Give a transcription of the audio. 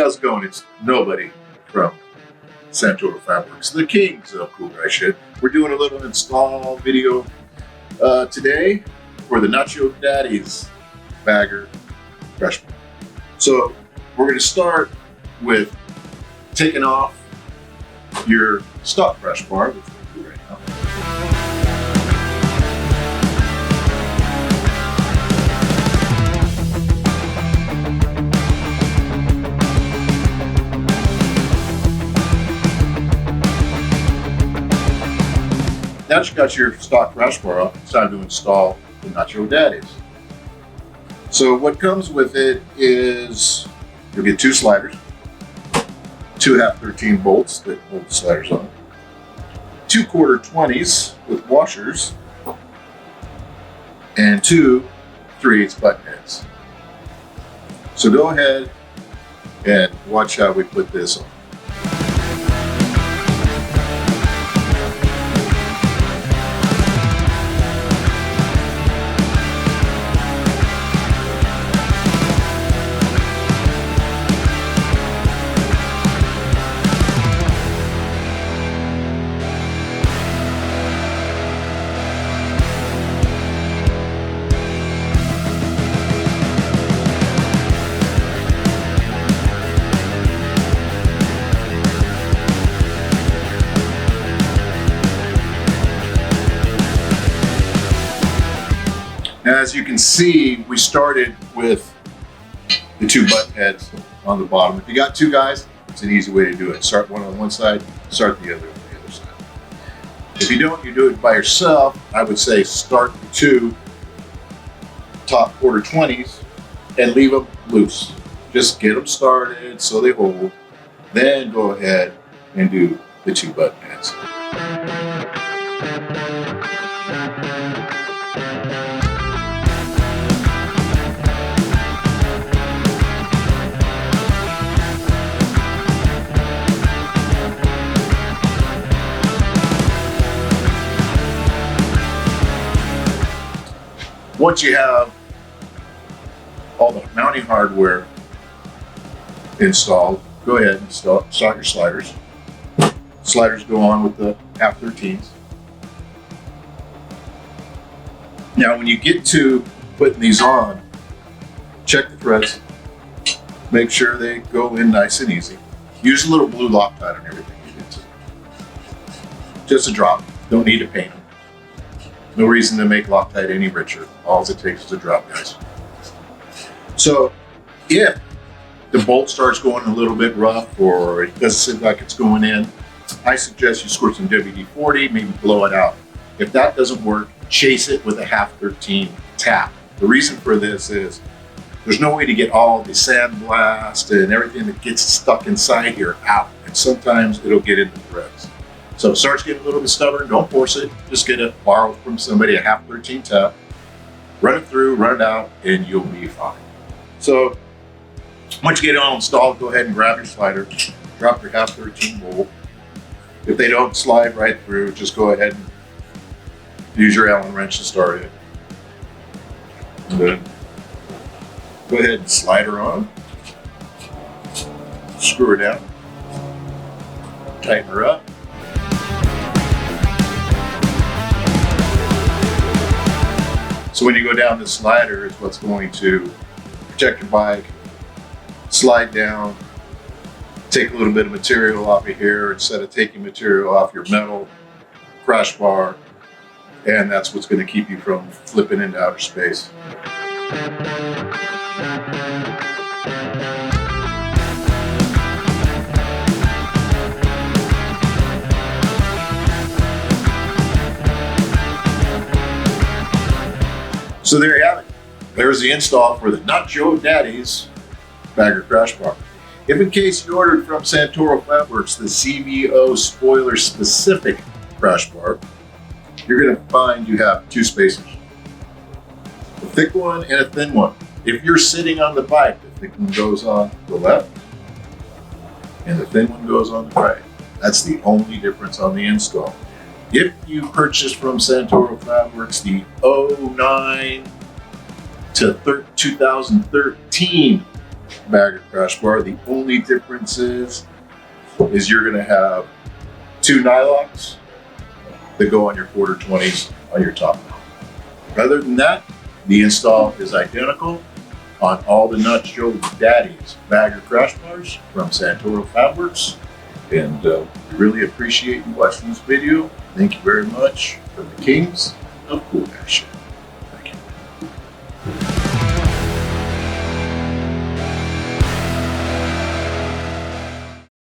how's it going? It's nobody from Santoro Fabrics, the kings of cool guy shit. We're doing a little install video today for the Nacho Daddies bagger crush bar. So we're going to start with taking off your stock crush bar, which we'll do right now. Now that you got your stock crush bar up, it's time to install the Nacho Daddies. So what comes with it is you'll get two sliders, two 1/2-13 bolts that hold the sliders on, 2 1/4-20s with washers, and 2 3/8 button heads. So go ahead and watch how we put this on. Now, as you can see, we started with the 2 button heads on the bottom. If you got 2 guys, it's an easy way to do it. Start one on one side, start the other on the other side. If you don't, you do it by yourself. I would say start the 2 top 1/4-20s and leave them loose. Just get them started so they hold. Then go ahead and do the 2 button heads. Once you have all the mounting hardware installed, go ahead and start your sliders. Sliders go on with the 1/2-13s. Now, when you get to putting these on, check the threads. Make sure they go in nice and easy. Use a little blue Loctite on everything you get to. Just a drop. Don't need to paint them. No reason to make Loctite any richer. All it takes is a drop, guys. So if the bolt starts going a little bit rough or it doesn't seem like it's going in, I suggest you squirt some WD-40, maybe blow it out. If that doesn't work, chase it with a 1/2-13 tap. The reason for this is there's no way to get all the sandblast and everything that gets stuck inside here out. And sometimes it'll get into threads. So if it starts getting a little bit stubborn, don't force it. Just borrow from somebody a 1/2-13 tap, run it through, run it out, and you'll be fine. So once you get it all installed, go ahead and grab your slider, drop your 1/2-13 bolt. If they don't slide right through, just go ahead and use your Allen wrench to start it. And then go ahead and slide her on, screw her down, tighten her up. So when you go down this slider, it's what's going to protect your bike, slide down, take a little bit of material off of here instead of taking material off your metal crush bar, and that's what's going to keep you from flipping into outer space. So there you have it. There's the install for the Nacho Daddies bagger crush bar. If in case you ordered from Santoro Fabrics the CVO spoiler specific crush bar, you're going to find you have 2 spacers. A thick one and a thin one. If you're sitting on the bike, the thick one goes on the left and the thin one goes on the right. That's the only difference on the install. If you purchase from Santoro Fabrics the 09 to 2013 Bagger crash bar. The only difference is you're going to have 2 nylocks that go on your quarter 20s on your top mount. Other than that, the install is identical on all the Nuts Joe Daddy's Bagger crash bars from Santoro Fabworks. And we really appreciate you watching this video. Thank you very much from the Kings of Cool Action.